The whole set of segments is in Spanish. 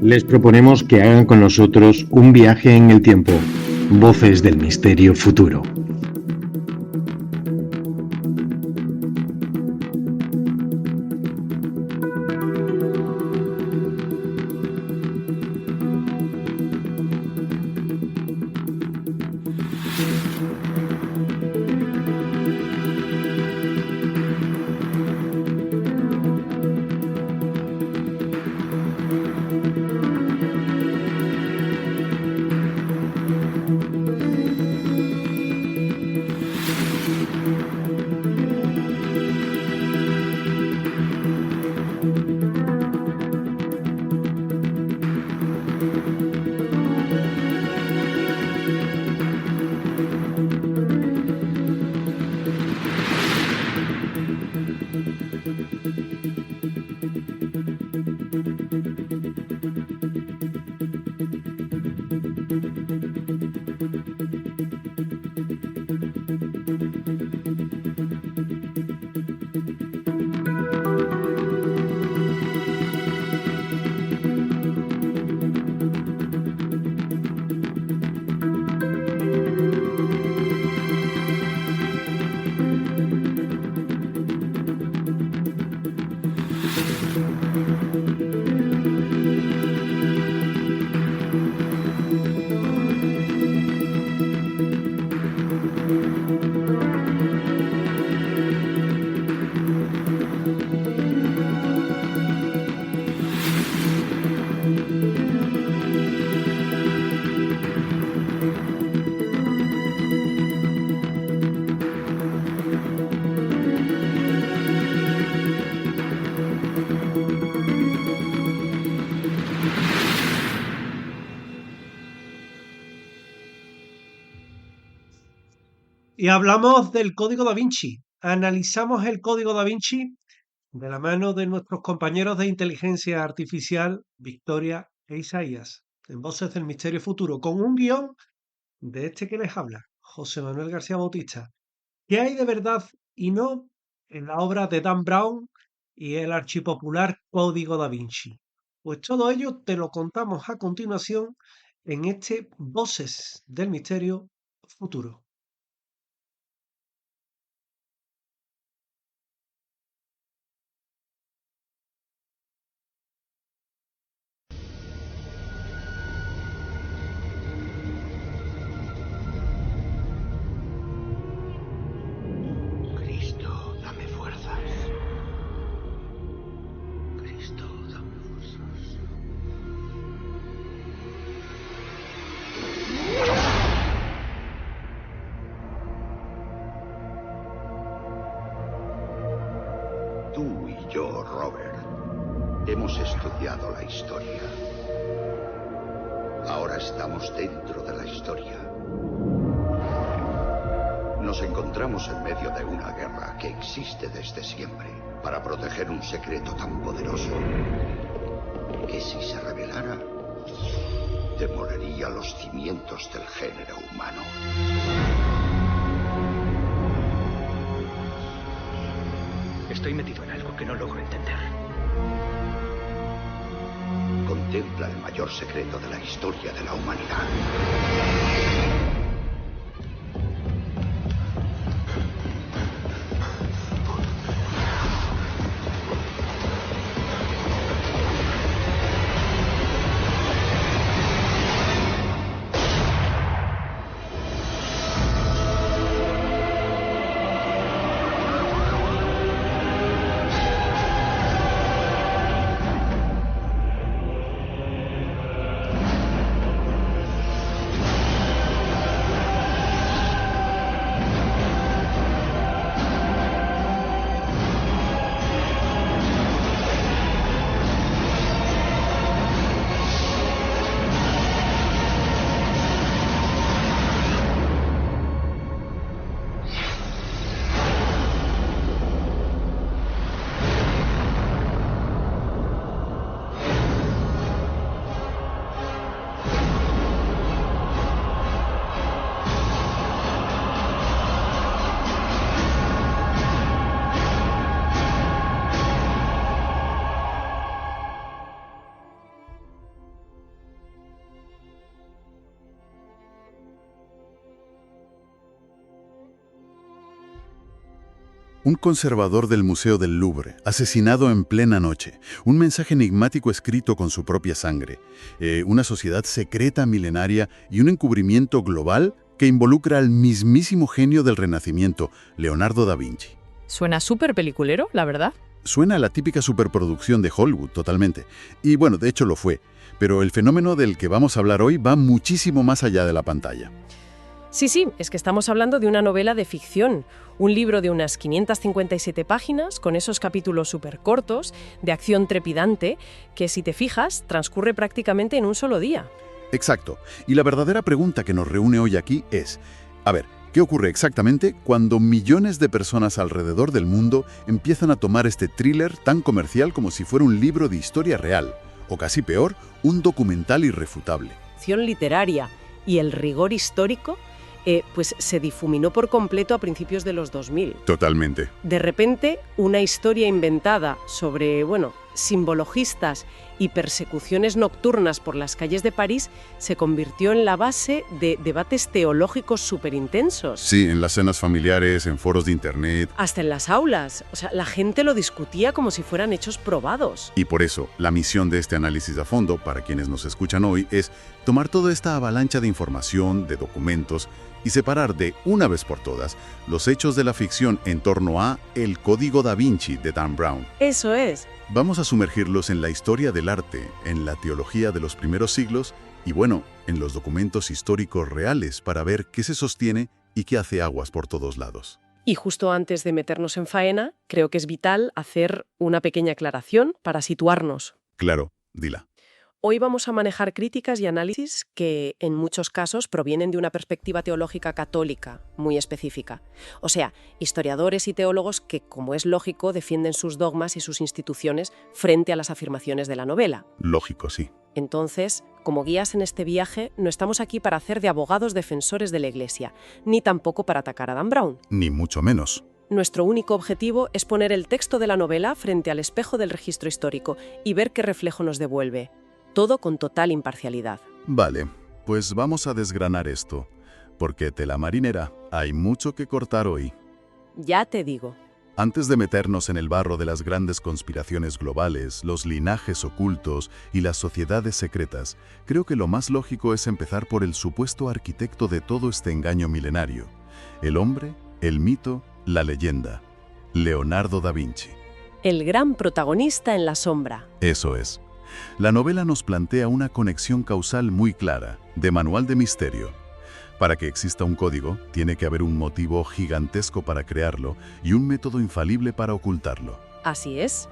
Les proponemos que hagan con nosotros un viaje en el tiempo. Voces del Misterio Futuro. Y hablamos del Código Da Vinci. Analizamos el Código Da Vinci de la mano de nuestros compañeros de inteligencia artificial, Victoria e Isaías, en Voces del Misterio Futuro, con un guión de este que les habla, José Manuel García Bautista. ¿Qué hay de verdad y no en la obra de Dan Brown y el archipopular Código Da Vinci? Pues todo ello te lo contamos a continuación en este Voces del Misterio Futuro. Cristo, dame fuerzas. Cristo, dame fuerzas. Tú y yo, Robert, hemos estudiado la historia. Ahora estamos dentro de la historia. Nos encontramos en medio de una guerra que existe desde siempre para proteger un secreto tan poderoso que si se revelara, demolería los cimientos del género humano. Estoy metido en algo que no logro entender. Contempla el mayor secreto de la historia de la humanidad. Un conservador del Museo del Louvre, asesinado en plena noche. Un mensaje enigmático escrito con su propia sangre. Una sociedad secreta milenaria y un encubrimiento global que involucra al mismísimo genio del Renacimiento, Leonardo da Vinci. Suena súper peliculero, la verdad. Suena a la típica superproducción de Hollywood, totalmente. Y bueno, de hecho lo fue. Pero el fenómeno del que vamos a hablar hoy va muchísimo más allá de la pantalla. Sí, es que estamos hablando de una novela de ficción, un libro de unas 557 páginas, con esos capítulos súper cortos, de acción trepidante, que si te fijas, transcurre prácticamente en un solo día. Exacto. Y la verdadera pregunta que nos reúne hoy aquí es, a ver, ¿qué ocurre exactamente cuando millones de personas alrededor del mundo empiezan a tomar este thriller tan comercial como si fuera un libro de historia real? O casi peor, un documental irrefutable. La acción literaria y el rigor histórico pues se difuminó por completo a principios de los 2000. Totalmente. De repente, una historia inventada sobre, simbologistas y persecuciones nocturnas por las calles de París se convirtió en la base de debates teológicos súper intensos. Sí, en las cenas familiares, en foros de internet. Hasta en las aulas. O sea, la gente lo discutía como si fueran hechos probados. Y por eso, la misión de este análisis a fondo, para quienes nos escuchan hoy, es tomar toda esta avalancha de información, de documentos, y separar de una vez por todas los hechos de la ficción en torno a El Código da Vinci de Dan Brown. Eso es. Vamos a sumergirlos en la historia del arte, en la teología de los primeros siglos y, en los documentos históricos reales para ver qué se sostiene y qué hace aguas por todos lados. Y justo antes de meternos en faena, creo que es vital hacer una pequeña aclaración para situarnos. Claro, dila. Hoy vamos a manejar críticas y análisis que, en muchos casos, provienen de una perspectiva teológica católica muy específica. O sea, historiadores y teólogos que, como es lógico, defienden sus dogmas y sus instituciones frente a las afirmaciones de la novela. Lógico, sí. Entonces, como guías en este viaje, no estamos aquí para hacer de abogados defensores de la Iglesia, ni tampoco para atacar a Dan Brown. Ni mucho menos. Nuestro único objetivo es poner el texto de la novela frente al espejo del registro histórico y ver qué reflejo nos devuelve. Todo con total imparcialidad. Vale, pues vamos a desgranar esto, porque tela marinera, hay mucho que cortar hoy. Ya te digo. Antes de meternos en el barro de las grandes conspiraciones globales, los linajes ocultos y las sociedades secretas, creo que lo más lógico es empezar por el supuesto arquitecto de todo este engaño milenario. El hombre, el mito, la leyenda. Leonardo da Vinci. El gran protagonista en la sombra. Eso es. La novela nos plantea una conexión causal muy clara, de manual de misterio. Para que exista un código, tiene que haber un motivo gigantesco para crearlo y un método infalible para ocultarlo. Así es.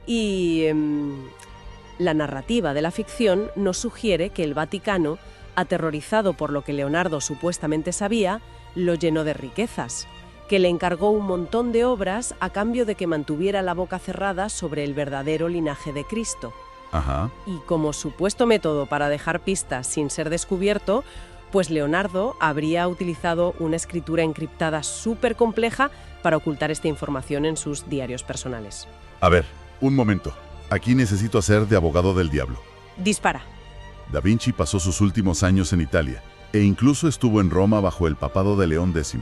Y la narrativa de la ficción nos sugiere que el Vaticano, aterrorizado por lo que Leonardo supuestamente sabía, lo llenó de riquezas, que le encargó un montón de obras a cambio de que mantuviera la boca cerrada sobre el verdadero linaje de Cristo. Ajá. Y como supuesto método para dejar pistas sin ser descubierto, pues Leonardo habría utilizado una escritura encriptada súper compleja para ocultar esta información en sus diarios personales. A ver, un momento. Aquí necesito hacer de abogado del diablo. Dispara. Da Vinci pasó sus últimos años en Italia e incluso estuvo en Roma bajo el papado de León X.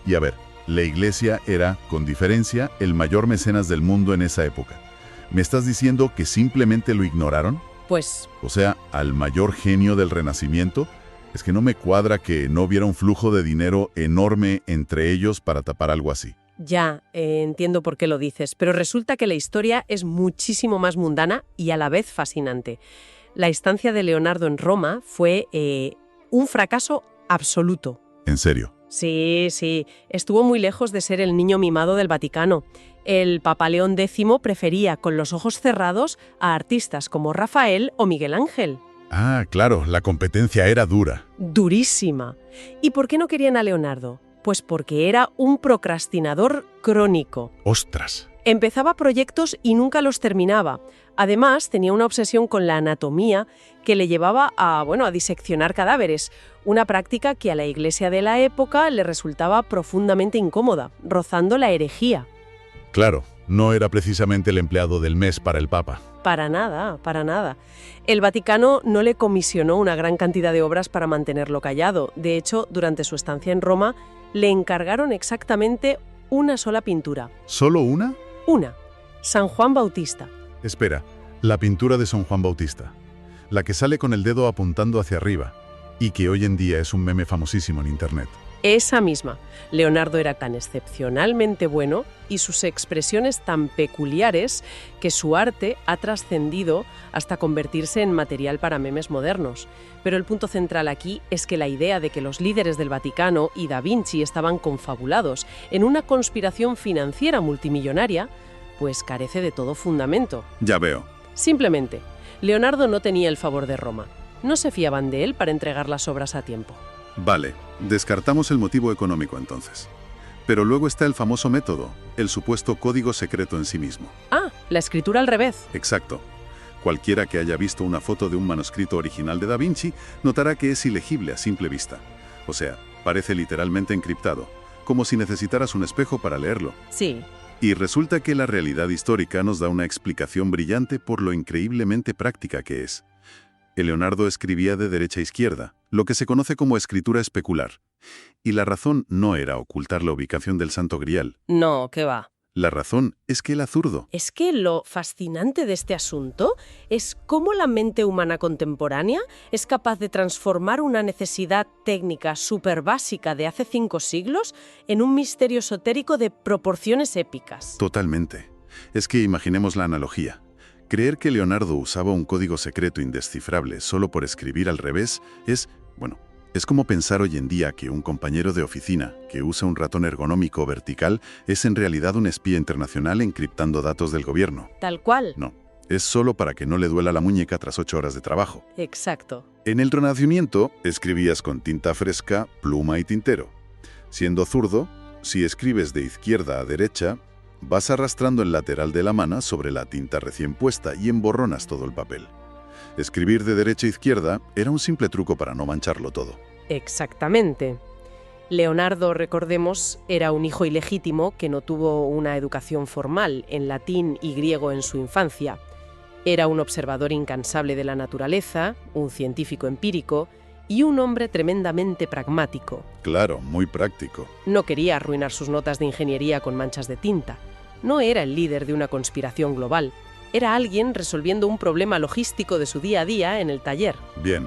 Y a ver, la Iglesia era, con diferencia, el mayor mecenas del mundo en esa época. ¿Me estás diciendo que simplemente lo ignoraron? Pues... O sea, al mayor genio del Renacimiento. Es que no me cuadra que no hubiera un flujo de dinero enorme entre ellos para tapar algo así. Ya, entiendo por qué lo dices, pero resulta que la historia es muchísimo más mundana y a la vez fascinante. La estancia de Leonardo en Roma fue un fracaso absoluto. ¿En serio? Sí, estuvo muy lejos de ser el niño mimado del Vaticano. El Papa León X prefería, con los ojos cerrados, a artistas como Rafael o Miguel Ángel. Ah, claro, la competencia era dura. Durísima. ¿Y por qué no querían a Leonardo? Pues porque era un procrastinador crónico. ¡Ostras! Empezaba proyectos y nunca los terminaba. Además, tenía una obsesión con la anatomía que le llevaba a diseccionar cadáveres, una práctica que a la Iglesia de la época le resultaba profundamente incómoda, rozando la herejía. Claro, no era precisamente el empleado del mes para el Papa. Para nada. El Vaticano no le comisionó una gran cantidad de obras para mantenerlo callado. De hecho, durante su estancia en Roma, le encargaron exactamente una sola pintura. ¿Solo una? Una. San Juan Bautista. Espera, la pintura de San Juan Bautista. La que sale con el dedo apuntando hacia arriba y que hoy en día es un meme famosísimo en Internet. Esa misma. Leonardo era tan excepcionalmente bueno y sus expresiones tan peculiares que su arte ha trascendido hasta convertirse en material para memes modernos. Pero el punto central aquí es que la idea de que los líderes del Vaticano y Da Vinci estaban confabulados en una conspiración financiera multimillonaria, pues carece de todo fundamento. Ya veo. Simplemente, Leonardo no tenía el favor de Roma. No se fiaban de él para entregar las obras a tiempo. Vale, descartamos el motivo económico entonces. Pero luego está el famoso método, el supuesto código secreto en sí mismo. Ah, la escritura al revés. Exacto. Cualquiera que haya visto una foto de un manuscrito original de Da Vinci notará que es ilegible a simple vista. O sea, parece literalmente encriptado, como si necesitaras un espejo para leerlo. Sí. Y resulta que la realidad histórica nos da una explicación brillante por lo increíblemente práctica que es. Leonardo escribía de derecha a izquierda, lo que se conoce como escritura especular. Y la razón no era ocultar la ubicación del Santo Grial. No, ¿qué va? La razón es que era zurdo. Es que lo fascinante de este asunto es cómo la mente humana contemporánea es capaz de transformar una necesidad técnica súper básica de hace 5 siglos en un misterio esotérico de proporciones épicas. Totalmente. Es que imaginemos la analogía. Creer que Leonardo usaba un código secreto indescifrable solo por escribir al revés es como pensar hoy en día que un compañero de oficina que usa un ratón ergonómico vertical es en realidad un espía internacional encriptando datos del gobierno. Tal cual. No, es solo para que no le duela la muñeca tras 8 horas de trabajo. Exacto. En el Renacimiento escribías con tinta fresca, pluma y tintero. Siendo zurdo, si escribes de izquierda a derecha, vas arrastrando el lateral de la mano sobre la tinta recién puesta y emborronas todo el papel. Escribir de derecha a izquierda era un simple truco para no mancharlo todo. Exactamente. Leonardo, recordemos, era un hijo ilegítimo que no tuvo una educación formal en latín y griego en su infancia. Era un observador incansable de la naturaleza, un científico empírico y un hombre tremendamente pragmático. Claro, muy práctico. No quería arruinar sus notas de ingeniería con manchas de tinta. No era el líder de una conspiración global. Era alguien resolviendo un problema logístico de su día a día en el taller. Bien,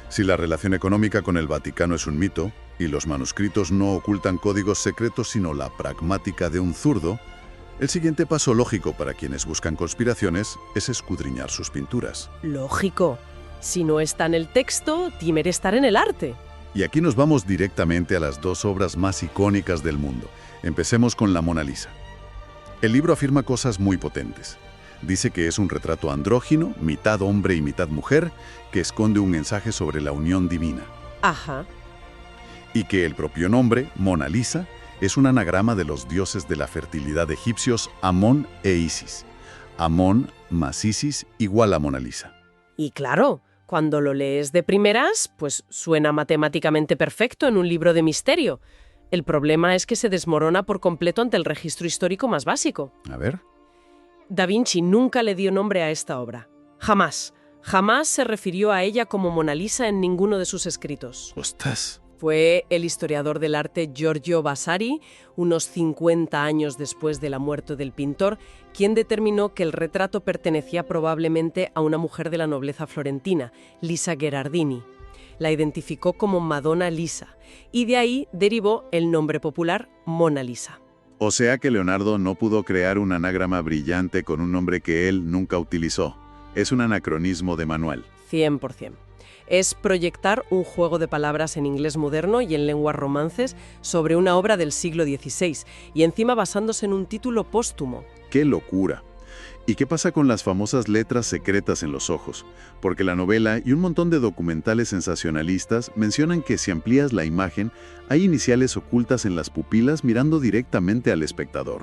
si la relación económica con el Vaticano es un mito, y los manuscritos no ocultan códigos secretos sino la pragmática de un zurdo, el siguiente paso lógico para quienes buscan conspiraciones es escudriñar sus pinturas. Lógico. Si no está en el texto, temeré estar en el arte. Y aquí nos vamos directamente a las 2 obras más icónicas del mundo. Empecemos con la Mona Lisa. El libro afirma cosas muy potentes. Dice que es un retrato andrógino, mitad hombre y mitad mujer, que esconde un mensaje sobre la unión divina. Ajá. Y que el propio nombre, Mona Lisa, es un anagrama de los dioses de la fertilidad egipcios Amón e Isis. Amón más Isis igual a Mona Lisa. Y claro, cuando lo lees de primeras, pues suena matemáticamente perfecto en un libro de misterio. El problema es que se desmorona por completo ante el registro histórico más básico. A ver. Da Vinci nunca le dio nombre a esta obra. Jamás. Jamás se refirió a ella como Mona Lisa en ninguno de sus escritos. ¡Ostras! Fue el historiador del arte Giorgio Vasari, unos 50 años después de la muerte del pintor, quien determinó que el retrato pertenecía probablemente a una mujer de la nobleza florentina, Lisa Gherardini. La identificó como Madonna Lisa, y de ahí derivó el nombre popular Mona Lisa. O sea que Leonardo no pudo crear un anagrama brillante con un nombre que él nunca utilizó. Es un anacronismo de manual. 100%. Es proyectar un juego de palabras en inglés moderno y en lenguas romances sobre una obra del siglo XVI, y encima basándose en un título póstumo. ¡Qué locura! ¿Y qué pasa con las famosas letras secretas en los ojos? Porque la novela y un montón de documentales sensacionalistas mencionan que si amplías la imagen, hay iniciales ocultas en las pupilas mirando directamente al espectador.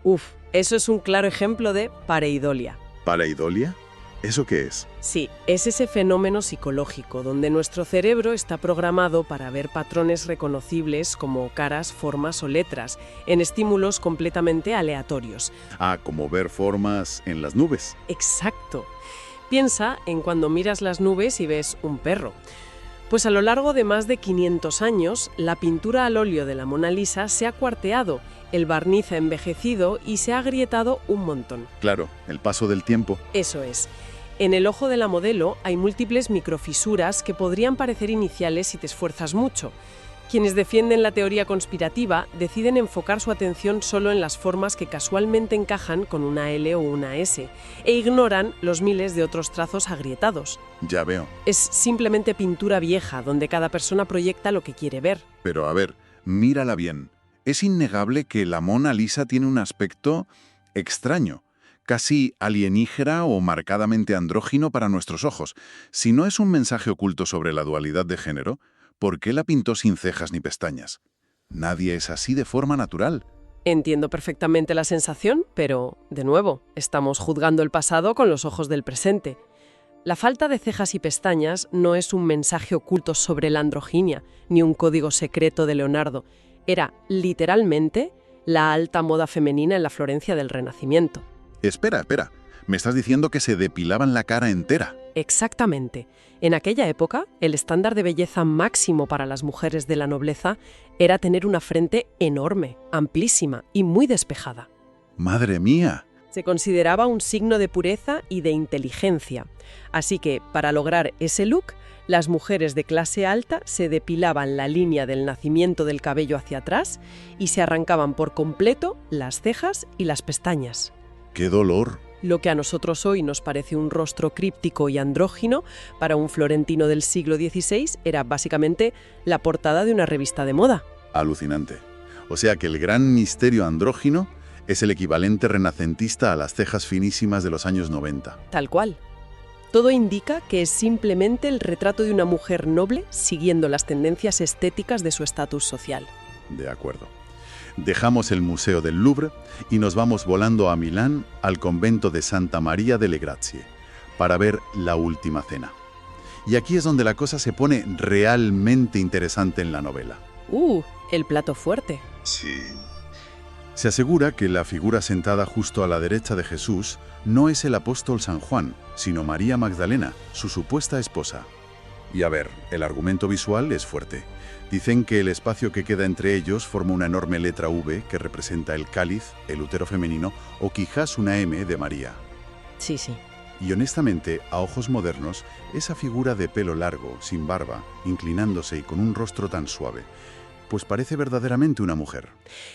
Uf, eso es un claro ejemplo de pareidolia. ¿Pareidolia? ¿Eso qué es? Sí, es ese fenómeno psicológico donde nuestro cerebro está programado para ver patrones reconocibles como caras, formas o letras en estímulos completamente aleatorios. Ah, como ver formas en las nubes. Exacto. Piensa en cuando miras las nubes y ves un perro. Pues a lo largo de más de 500 años, la pintura al óleo de la Mona Lisa se ha cuarteado, el barniz ha envejecido y se ha agrietado un montón. Claro, el paso del tiempo. Eso es. En el ojo de la modelo hay múltiples microfisuras que podrían parecer iniciales si te esfuerzas mucho. Quienes defienden la teoría conspirativa deciden enfocar su atención solo en las formas que casualmente encajan con una L o una S e ignoran los miles de otros trazos agrietados. Ya veo. Es simplemente pintura vieja donde cada persona proyecta lo que quiere ver. Pero a ver, mírala bien. Es innegable que la Mona Lisa tiene un aspecto extraño, casi alienígena o marcadamente andrógino para nuestros ojos. Si no es un mensaje oculto sobre la dualidad de género, ¿por qué la pintó sin cejas ni pestañas? Nadie es así de forma natural. Entiendo perfectamente la sensación, pero, de nuevo, estamos juzgando el pasado con los ojos del presente. La falta de cejas y pestañas no es un mensaje oculto sobre la androginia, ni un código secreto de Leonardo. Era, literalmente, la alta moda femenina en la Florencia del Renacimiento. Espera. ¿Me estás diciendo que se depilaban la cara entera? Exactamente. En aquella época, el estándar de belleza máximo para las mujeres de la nobleza era tener una frente enorme, amplísima y muy despejada. ¡Madre mía! Se consideraba un signo de pureza y de inteligencia. Así que, para lograr ese look, las mujeres de clase alta se depilaban la línea del nacimiento del cabello hacia atrás y se arrancaban por completo las cejas y las pestañas. ¡Qué dolor! Lo que a nosotros hoy nos parece un rostro críptico y andrógino, para un florentino del siglo XVI era básicamente la portada de una revista de moda. Alucinante. O sea que el gran misterio andrógino es el equivalente renacentista a las cejas finísimas de los años 90. Tal cual. Todo indica que es simplemente el retrato de una mujer noble siguiendo las tendencias estéticas de su estatus social. De acuerdo. Dejamos el Museo del Louvre y nos vamos volando a Milán, al convento de Santa María delle Grazie, para ver La Última Cena. Y aquí es donde la cosa se pone realmente interesante en la novela. El plato fuerte. Sí. Se asegura que la figura sentada justo a la derecha de Jesús no es el apóstol San Juan, sino María Magdalena, su supuesta esposa. Y a ver, el argumento visual es fuerte. Dicen que el espacio que queda entre ellos forma una enorme letra V que representa el cáliz, el útero femenino o quizás una M de María. Sí. Y honestamente, a ojos modernos, esa figura de pelo largo, sin barba, inclinándose y con un rostro tan suave, pues parece verdaderamente una mujer.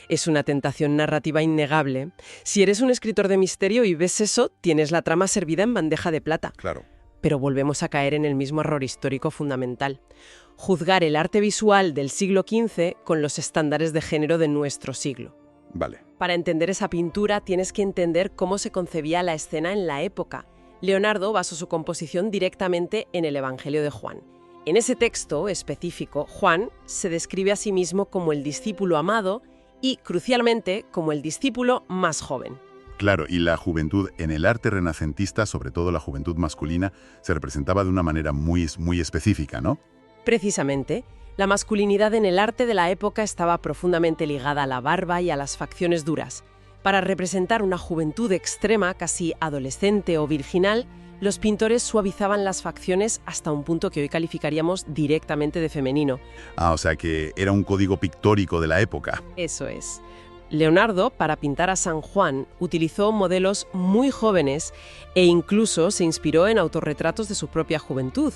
Es una tentación narrativa innegable. Si eres un escritor de misterio y ves eso, tienes la trama servida en bandeja de plata. Claro. Pero volvemos a caer en el mismo error histórico fundamental: juzgar el arte visual del siglo XV con los estándares de género de nuestro siglo. Vale. Para entender esa pintura tienes que entender cómo se concebía la escena en la época. Leonardo basó su composición directamente en el Evangelio de Juan. En ese texto específico, Juan se describe a sí mismo como el discípulo amado y, crucialmente, como el discípulo más joven. Claro, y la juventud en el arte renacentista, sobre todo la juventud masculina, se representaba de una manera muy específica, ¿no? Precisamente, la masculinidad en el arte de la época estaba profundamente ligada a la barba y a las facciones duras. Para representar una juventud extrema, casi adolescente o virginal, los pintores suavizaban las facciones hasta un punto que hoy calificaríamos directamente de femenino. O sea que era un código pictórico de la época. Eso es. Leonardo, para pintar a San Juan, utilizó modelos muy jóvenes e incluso se inspiró en autorretratos de su propia juventud.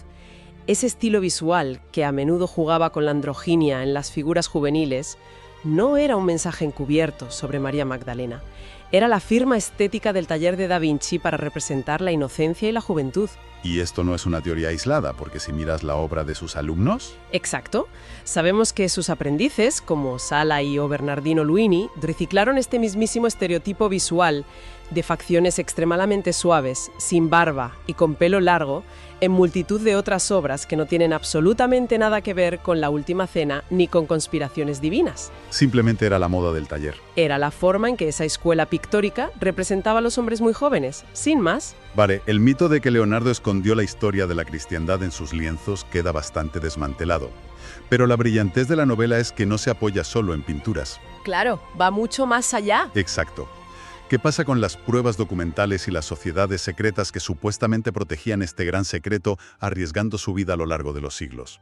Ese estilo visual, que a menudo jugaba con la androginia en las figuras juveniles, no era un mensaje encubierto sobre María Magdalena. Era la firma estética del taller de Da Vinci para representar la inocencia y la juventud. Y esto no es una teoría aislada, porque si miras la obra de sus alumnos... Exacto. Sabemos que sus aprendices, como Sala y o Bernardino Luini, reciclaron este mismísimo estereotipo visual de facciones extremadamente suaves, sin barba y con pelo largo, en multitud de otras obras que no tienen absolutamente nada que ver con La Última Cena ni con conspiraciones divinas. Simplemente era la moda del taller. Era la forma en que esa escuela pictórica representaba a los hombres muy jóvenes, sin más. Vale, el mito de que Leonardo escondió la historia de la cristiandad en sus lienzos queda bastante desmantelado. Pero la brillantez de la novela es que no se apoya solo en pinturas. Claro, va mucho más allá. Exacto. ¿Qué pasa con las pruebas documentales y las sociedades secretas que supuestamente protegían este gran secreto arriesgando su vida a lo largo de los siglos?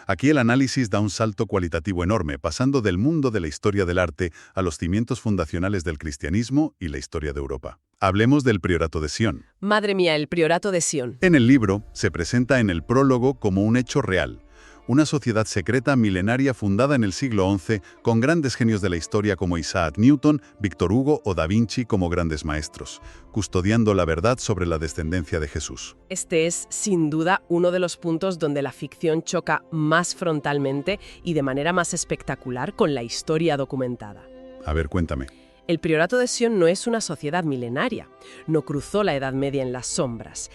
Aquí el análisis da un salto cualitativo enorme, pasando del mundo de la historia del arte a los cimientos fundacionales del cristianismo y la historia de Europa. Hablemos del Priorato de Sion. Madre mía, el Priorato de Sion. En el libro se presenta en el prólogo como un hecho real. Una sociedad secreta milenaria fundada en el siglo XI con grandes genios de la historia como Isaac Newton, Víctor Hugo o Da Vinci como grandes maestros, custodiando la verdad sobre la descendencia de Jesús. Este es, sin duda, uno de los puntos donde la ficción choca más frontalmente y de manera más espectacular con la historia documentada. A ver, cuéntame. El Priorato de Sion no es una sociedad milenaria, no cruzó la Edad Media en las sombras.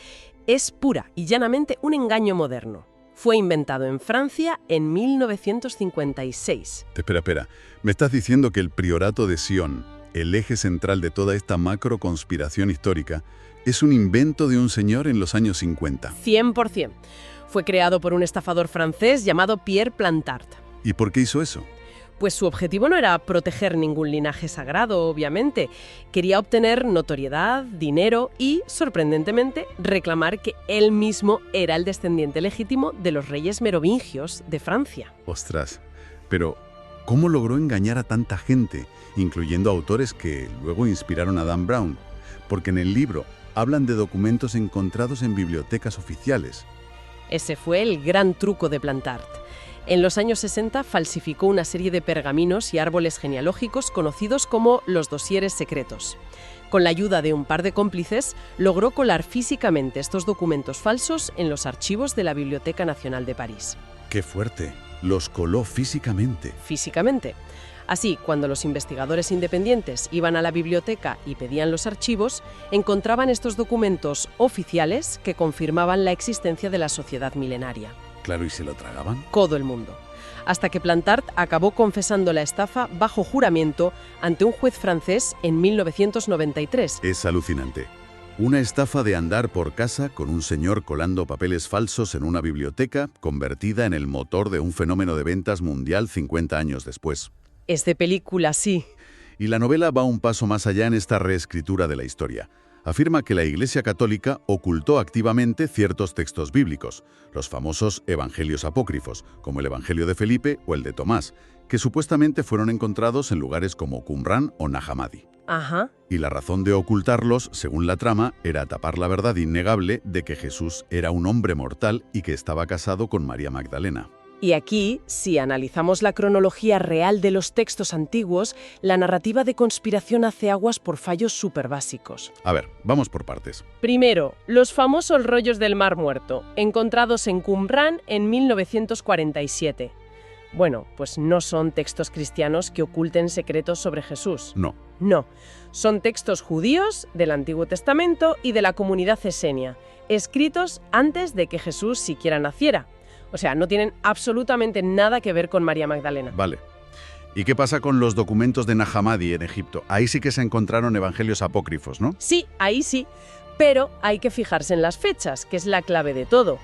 Es pura y llanamente un engaño moderno. Fue inventado en Francia en 1956. Espera. ¿Me estás diciendo que el Priorato de Sion, el eje central de toda esta macro conspiración histórica, es un invento de un señor en los años 50? 100%. Fue creado por un estafador francés llamado Pierre Plantard. ¿Y por qué hizo eso? Pues su objetivo no era proteger ningún linaje sagrado, obviamente. Quería obtener notoriedad, dinero y, sorprendentemente, reclamar que él mismo era el descendiente legítimo de los reyes merovingios de Francia. Ostras, pero ¿cómo logró engañar a tanta gente, incluyendo autores que luego inspiraron a Dan Brown? Porque en el libro hablan de documentos encontrados en bibliotecas oficiales. Ese fue el gran truco de Plantard. En los años 60 falsificó una serie de pergaminos y árboles genealógicos conocidos como los dosieres secretos. Con la ayuda de un par de cómplices, logró colar físicamente estos documentos falsos en los archivos de la Biblioteca Nacional de París. ¡Qué fuerte! Los coló físicamente. Físicamente. Así, cuando los investigadores independientes iban a la biblioteca y pedían los archivos, encontraban estos documentos oficiales que confirmaban la existencia de la sociedad milenaria. Claro, ¿y se lo tragaban? Todo el mundo. Hasta que Plantard acabó confesando la estafa bajo juramento ante un juez francés en 1993. Es alucinante. Una estafa de andar por casa con un señor colando papeles falsos en una biblioteca convertida en el motor de un fenómeno de ventas mundial 50 años después. Es de película, sí. Y la novela va un paso más allá en esta reescritura de la historia. Afirma que la Iglesia Católica ocultó activamente ciertos textos bíblicos, los famosos evangelios apócrifos, como el Evangelio de Felipe o el de Tomás, que supuestamente fueron encontrados en lugares como Qumran o Nag Hammadi. Ajá. Y la razón de ocultarlos, según la trama, era tapar la verdad innegable de que Jesús era un hombre mortal y que estaba casado con María Magdalena. Y aquí, si analizamos la cronología real de los textos antiguos, la narrativa de conspiración hace aguas por fallos súper básicos. A ver, vamos por partes. Primero, los famosos rollos del Mar Muerto, encontrados en Qumran en 1947. Bueno, pues no son textos cristianos que oculten secretos sobre Jesús. No. No, son textos judíos del Antiguo Testamento y de la comunidad esenia, escritos antes de que Jesús siquiera naciera. O sea, no tienen absolutamente nada que ver con María Magdalena. Vale. ¿Y qué pasa con los documentos de Nag Hammadi en Egipto? Ahí sí que se encontraron evangelios apócrifos, ¿no? Sí, ahí sí. Pero hay que fijarse en las fechas, que es la clave de todo.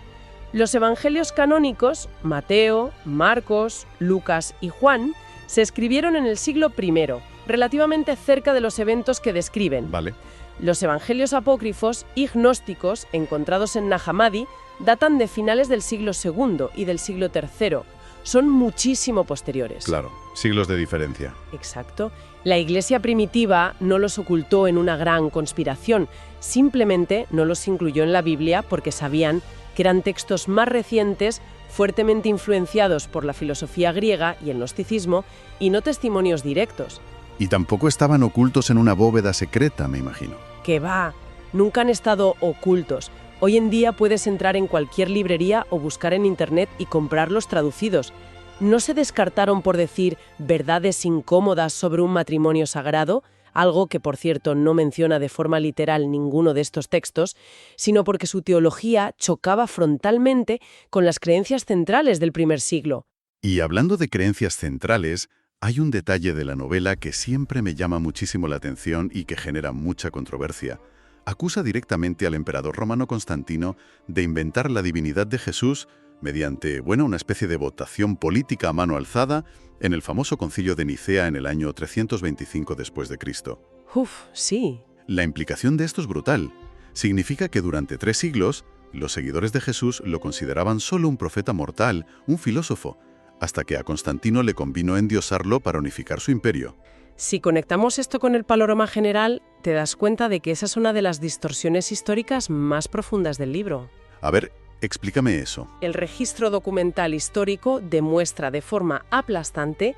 Los evangelios canónicos, Mateo, Marcos, Lucas y Juan, se escribieron en el siglo I, relativamente cerca de los eventos que describen. Vale. Los evangelios apócrifos y gnósticos, encontrados en Nag Hammadi, datan de finales del siglo II y del siglo III. Son muchísimo posteriores. Claro, siglos de diferencia. Exacto. La Iglesia primitiva no los ocultó en una gran conspiración, simplemente no los incluyó en la Biblia porque sabían que eran textos más recientes, fuertemente influenciados por la filosofía griega y el gnosticismo, y no testimonios directos. Y tampoco estaban ocultos en una bóveda secreta, me imagino. ¡Que va! Nunca han estado ocultos. Hoy en día puedes entrar en cualquier librería o buscar en Internet y comprarlos traducidos. No se descartaron por decir verdades incómodas sobre un matrimonio sagrado, algo que, por cierto, no menciona de forma literal ninguno de estos textos, sino porque su teología chocaba frontalmente con las creencias centrales del primer siglo. Y hablando de creencias centrales, hay un detalle de la novela que siempre me llama muchísimo la atención y que genera mucha controversia. Acusa directamente al emperador romano Constantino de inventar la divinidad de Jesús mediante, una especie de votación política a mano alzada en el famoso concilio de Nicea en el año 325 después de Cristo. Uf, sí. La implicación de esto es brutal. Significa que durante 3 siglos, Los seguidores de Jesús lo consideraban solo un profeta mortal, un filósofo, hasta que a Constantino le convino endiosarlo para unificar su imperio. Si conectamos esto con el panorama general, te das cuenta de que esa es una de las distorsiones históricas más profundas del libro. A ver, explícame eso. El registro documental histórico demuestra de forma aplastante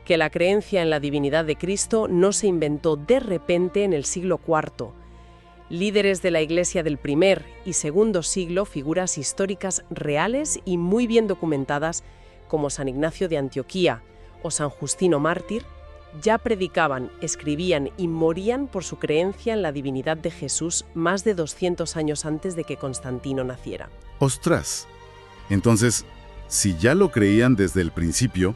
que la creencia en la divinidad de Cristo no se inventó de repente en el siglo IV. Líderes de la Iglesia del primer y segundo siglo, figuras históricas reales y muy bien documentadas, como San Ignacio de Antioquía o San Justino Mártir, ya predicaban, escribían y morían por su creencia en la divinidad de Jesús más de 200 años antes de que Constantino naciera. ¡Ostras! Entonces, si ya lo creían desde el principio,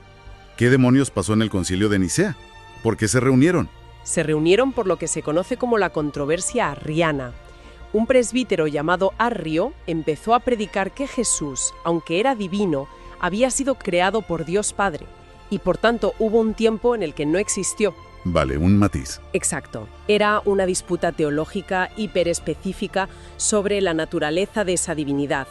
¿qué demonios pasó en el Concilio de Nicea? ¿Por qué se reunieron? Se reunieron por lo que se conoce como la controversia arriana. Un presbítero llamado Arrio empezó a predicar que Jesús, aunque era divino, había sido creado por Dios Padre, y por tanto hubo un tiempo en el que no existió. Vale, un matiz. Exacto. Era una disputa teológica hiperespecífica sobre la naturaleza de esa divinidad.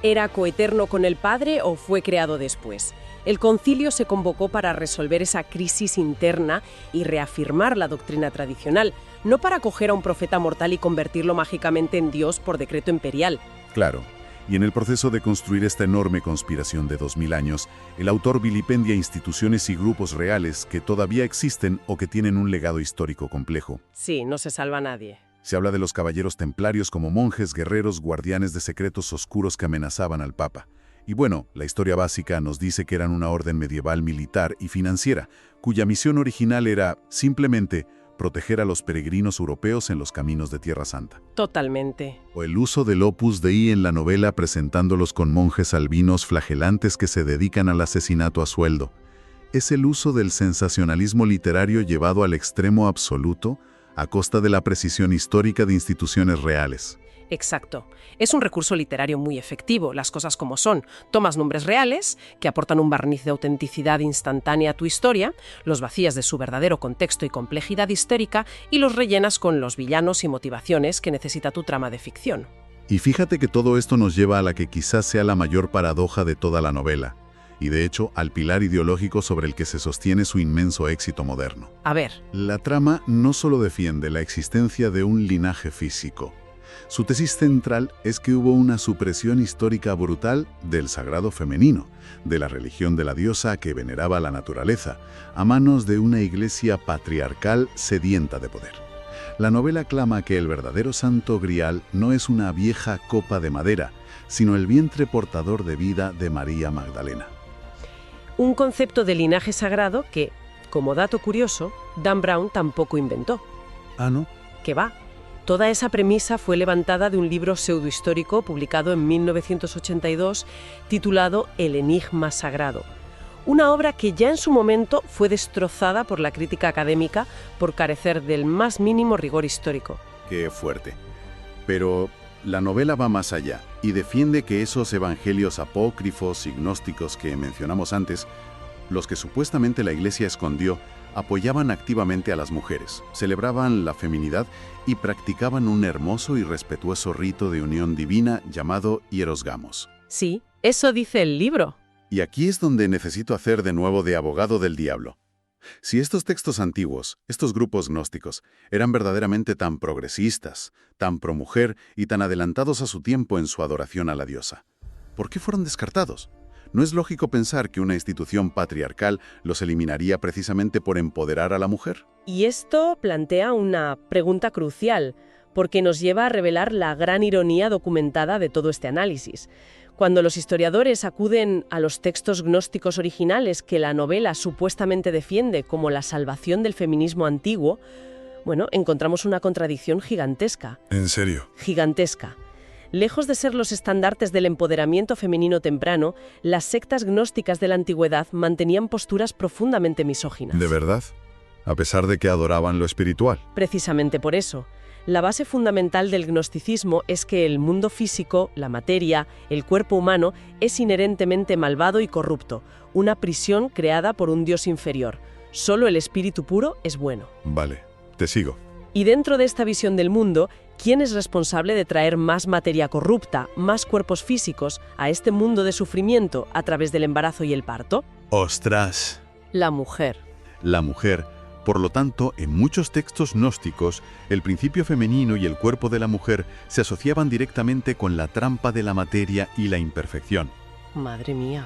¿Era coeterno con el Padre o fue creado después? El concilio se convocó para resolver esa crisis interna y reafirmar la doctrina tradicional, no para coger a un profeta mortal y convertirlo mágicamente en Dios por decreto imperial. Claro. Y en el proceso de construir esta enorme conspiración de 2000 años, el autor vilipendia instituciones y grupos reales que todavía existen o que tienen un legado histórico complejo. Sí, no se salva a nadie. Se habla de los caballeros templarios como monjes, guerreros, guardianes de secretos oscuros que amenazaban al Papa. Y bueno, la historia básica nos dice que eran una orden medieval militar y financiera, cuya misión original era, simplemente, proteger a los peregrinos europeos en los caminos de Tierra Santa. Totalmente. O el uso del Opus Dei en la novela presentándolos con monjes albinos flagelantes que se dedican al asesinato a sueldo. Es el uso del sensacionalismo literario llevado al extremo absoluto a costa de la precisión histórica de instituciones reales. Exacto. Es un recurso literario muy efectivo, las cosas como son. Tomas nombres reales, que aportan un barniz de autenticidad instantánea a tu historia, los vacías de su verdadero contexto y complejidad histórica y los rellenas con los villanos y motivaciones que necesita tu trama de ficción. Y fíjate que todo esto nos lleva a la que quizás sea la mayor paradoja de toda la novela, y de hecho al pilar ideológico sobre el que se sostiene su inmenso éxito moderno. A ver. La trama no solo defiende la existencia de un linaje físico. Su tesis central es que hubo una supresión histórica brutal del sagrado femenino, de la religión de la diosa que veneraba la naturaleza, a manos de una iglesia patriarcal sedienta de poder. La novela clama que el verdadero santo grial no es una vieja copa de madera, sino el vientre portador de vida de María Magdalena. Un concepto de linaje sagrado que, como dato curioso, Dan Brown tampoco inventó. ¿Ah, no? ¿Qué va? Toda esa premisa fue levantada de un libro pseudohistórico publicado en 1982 titulado El enigma sagrado, una obra que ya en su momento fue destrozada por la crítica académica por carecer del más mínimo rigor histórico. Qué fuerte. Pero la novela va más allá y defiende que esos evangelios apócrifos y gnósticos que mencionamos antes, los que supuestamente la Iglesia escondió, apoyaban activamente a las mujeres, celebraban la feminidad y practicaban un hermoso y respetuoso rito de unión divina llamado hierosgamos. Sí, eso dice el libro. Y aquí es donde necesito hacer de nuevo de abogado del diablo. Si estos textos antiguos, estos grupos gnósticos, eran verdaderamente tan progresistas, tan promujer y tan adelantados a su tiempo en su adoración a la diosa, ¿por qué fueron descartados? ¿No es lógico pensar que una institución patriarcal los eliminaría precisamente por empoderar a la mujer? Y esto plantea una pregunta crucial, porque nos lleva a revelar la gran ironía documentada de todo este análisis. Cuando los historiadores acuden a los textos gnósticos originales que la novela supuestamente defiende como la salvación del feminismo antiguo, bueno, encontramos una contradicción gigantesca. ¿En serio? Gigantesca. Lejos de ser los estandartes del empoderamiento femenino temprano, las sectas gnósticas de la antigüedad mantenían posturas profundamente misóginas. ¿De verdad? A pesar de que adoraban lo espiritual. Precisamente por eso. La base fundamental del gnosticismo es que el mundo físico, la materia, el cuerpo humano, es inherentemente malvado y corrupto, una prisión creada por un dios inferior. Solo el espíritu puro es bueno. Vale, te sigo. Y dentro de esta visión del mundo, ¿Quién es responsable de traer más materia corrupta, más cuerpos físicos a este mundo de sufrimiento a través del embarazo y el parto? ¡Ostras! La mujer. La mujer. Por lo tanto, en muchos textos gnósticos, el principio femenino y el cuerpo de la mujer se asociaban directamente con la trampa de la materia y la imperfección. Madre mía.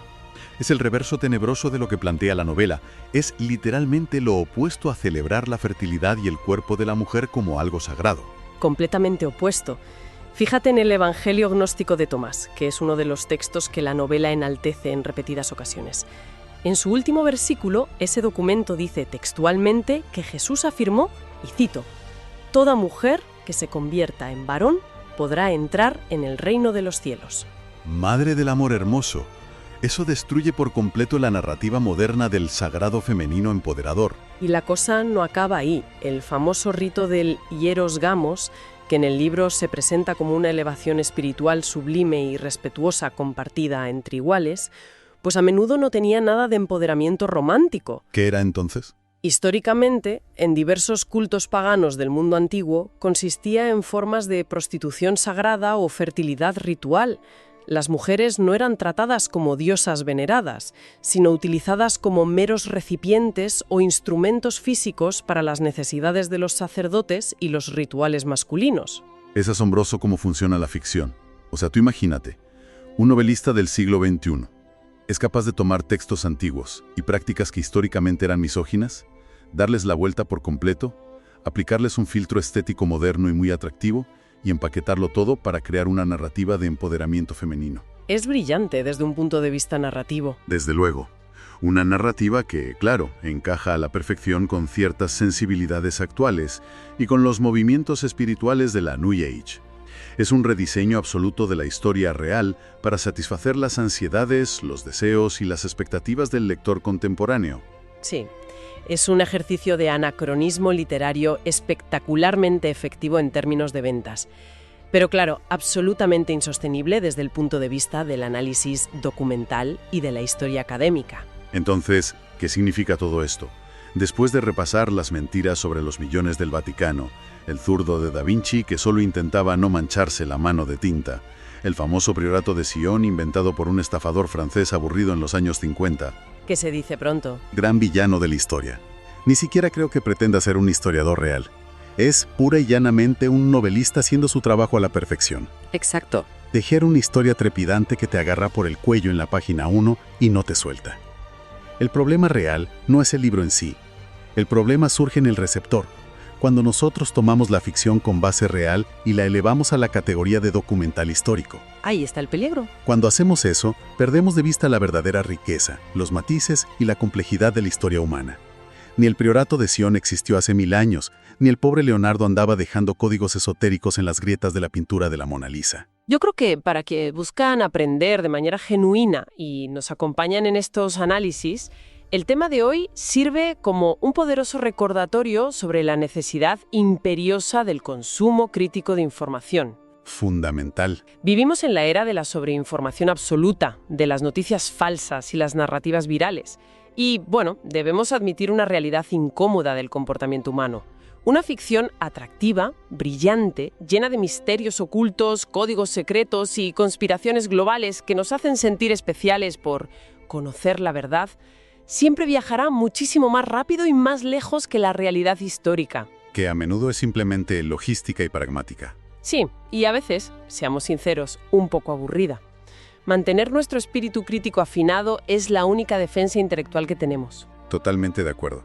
Es el reverso tenebroso de lo que plantea la novela. Es literalmente lo opuesto a celebrar la fertilidad y el cuerpo de la mujer como algo sagrado. Completamente opuesto. Fíjate en el Evangelio gnóstico de Tomás, que es uno de los textos que la novela enaltece en repetidas ocasiones. En su último versículo, ese documento dice textualmente que Jesús afirmó, y cito, «Toda mujer que se convierta en varón podrá entrar en el reino de los cielos». Madre del amor hermoso. Eso destruye por completo la narrativa moderna del sagrado femenino empoderador. Y la cosa no acaba ahí. El famoso rito del hieros gamos, que en el libro se presenta como una elevación espiritual sublime y respetuosa compartida entre iguales, pues a menudo no tenía nada de empoderamiento romántico. ¿Qué era entonces? Históricamente, en diversos cultos paganos del mundo antiguo, consistía en formas de prostitución sagrada o fertilidad ritual. Las mujeres no eran tratadas como diosas veneradas, sino utilizadas como meros recipientes o instrumentos físicos para las necesidades de los sacerdotes y los rituales masculinos. Es asombroso cómo funciona la ficción. O sea, tú imagínate, un novelista del siglo XXI es capaz de tomar textos antiguos y prácticas que históricamente eran misóginas, darles la vuelta por completo, aplicarles un filtro estético moderno y muy atractivo, y empaquetarlo todo para crear una narrativa de empoderamiento femenino. Es brillante desde un punto de vista narrativo. Desde luego. Una narrativa que, claro, encaja a la perfección con ciertas sensibilidades actuales y con los movimientos espirituales de la New Age. Es un rediseño absoluto de la historia real para satisfacer las ansiedades, los deseos y las expectativas del lector contemporáneo. Sí. Es un ejercicio de anacronismo literario espectacularmente efectivo en términos de ventas. Pero claro, absolutamente insostenible desde el punto de vista del análisis documental y de la historia académica. Entonces, ¿qué significa todo esto? Después de repasar las mentiras sobre los millones del Vaticano, el zurdo de Da Vinci que solo intentaba no mancharse la mano de tinta, el famoso priorato de Sion inventado por un estafador francés aburrido en los años 50, que se dice pronto. Gran villano de la historia. Ni siquiera creo que pretenda ser un historiador real. Es pura y llanamente un novelista haciendo su trabajo a la perfección. Exacto. Tejer una historia trepidante que te agarra por el cuello en la página 1 y no te suelta. El problema real no es el libro en sí. El problema surge en el receptor, cuando nosotros tomamos la ficción con base real y la elevamos a la categoría de documental histórico. Ahí está el peligro. Cuando hacemos eso, perdemos de vista la verdadera riqueza, los matices y la complejidad de la historia humana. Ni el priorato de Sion existió hace 1000 años, ni el pobre Leonardo andaba dejando códigos esotéricos en las grietas de la pintura de la Mona Lisa. Yo creo que para que buscan aprender de manera genuina y nos acompañan en estos análisis, el tema de hoy sirve como un poderoso recordatorio sobre la necesidad imperiosa del consumo crítico de información. Fundamental. Vivimos en la era de la sobreinformación absoluta, de las noticias falsas y las narrativas virales. Y, bueno, debemos admitir una realidad incómoda del comportamiento humano. Una ficción atractiva, brillante, llena de misterios ocultos, códigos secretos y conspiraciones globales que nos hacen sentir especiales por conocer la verdad, siempre viajará muchísimo más rápido y más lejos que la realidad histórica. Que a menudo es simplemente logística y pragmática. Sí, y a veces, seamos sinceros, un poco aburrida. Mantener nuestro espíritu crítico afinado es la única defensa intelectual que tenemos. Totalmente de acuerdo.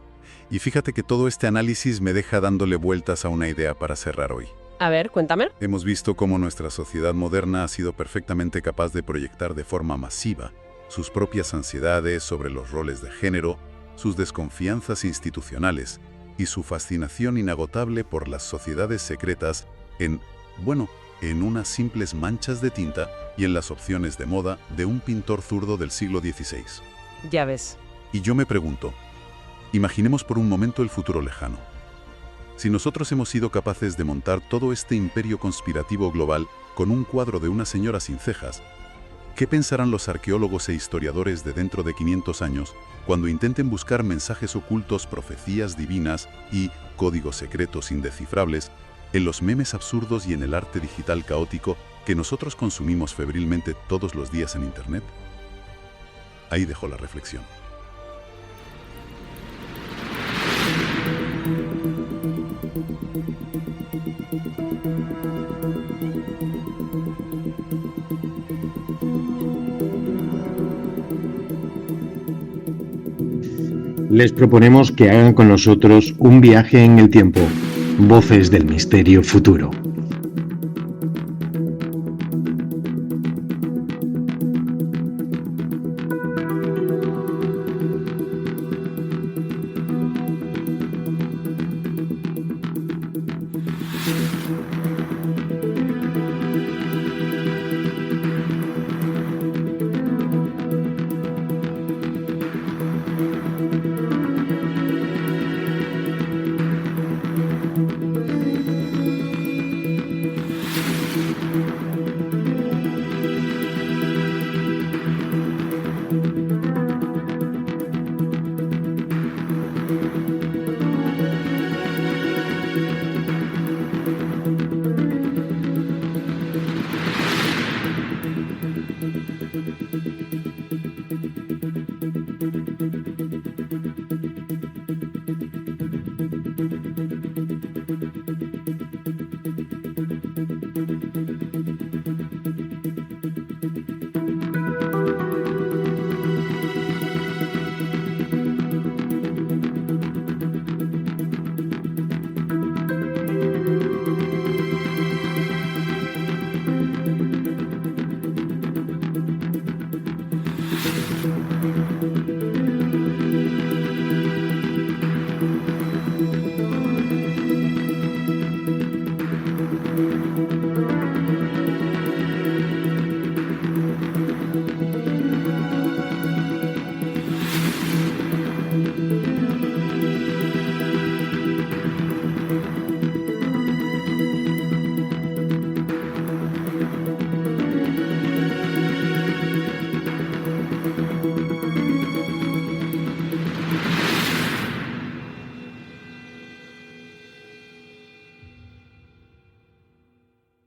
Y fíjate que todo este análisis me deja dándole vueltas a una idea para cerrar hoy. A ver, cuéntame. Hemos visto cómo nuestra sociedad moderna ha sido perfectamente capaz de proyectar de forma masiva sus propias ansiedades sobre los roles de género, sus desconfianzas institucionales y su fascinación inagotable por las sociedades secretas en unas simples manchas de tinta y en las opciones de moda de un pintor zurdo del siglo XVI. Ya ves. Y yo me pregunto, imaginemos por un momento el futuro lejano. Si nosotros hemos sido capaces de montar todo este imperio conspirativo global con un cuadro de una señora sin cejas, ¿qué pensarán los arqueólogos e historiadores de dentro de 500 años cuando intenten buscar mensajes ocultos, profecías divinas y códigos secretos indescifrables en los memes absurdos y en el arte digital caótico que nosotros consumimos febrilmente todos los días en Internet? Ahí dejo la reflexión. Les proponemos que hagan con nosotros un viaje en el tiempo. Voces del misterio futuro.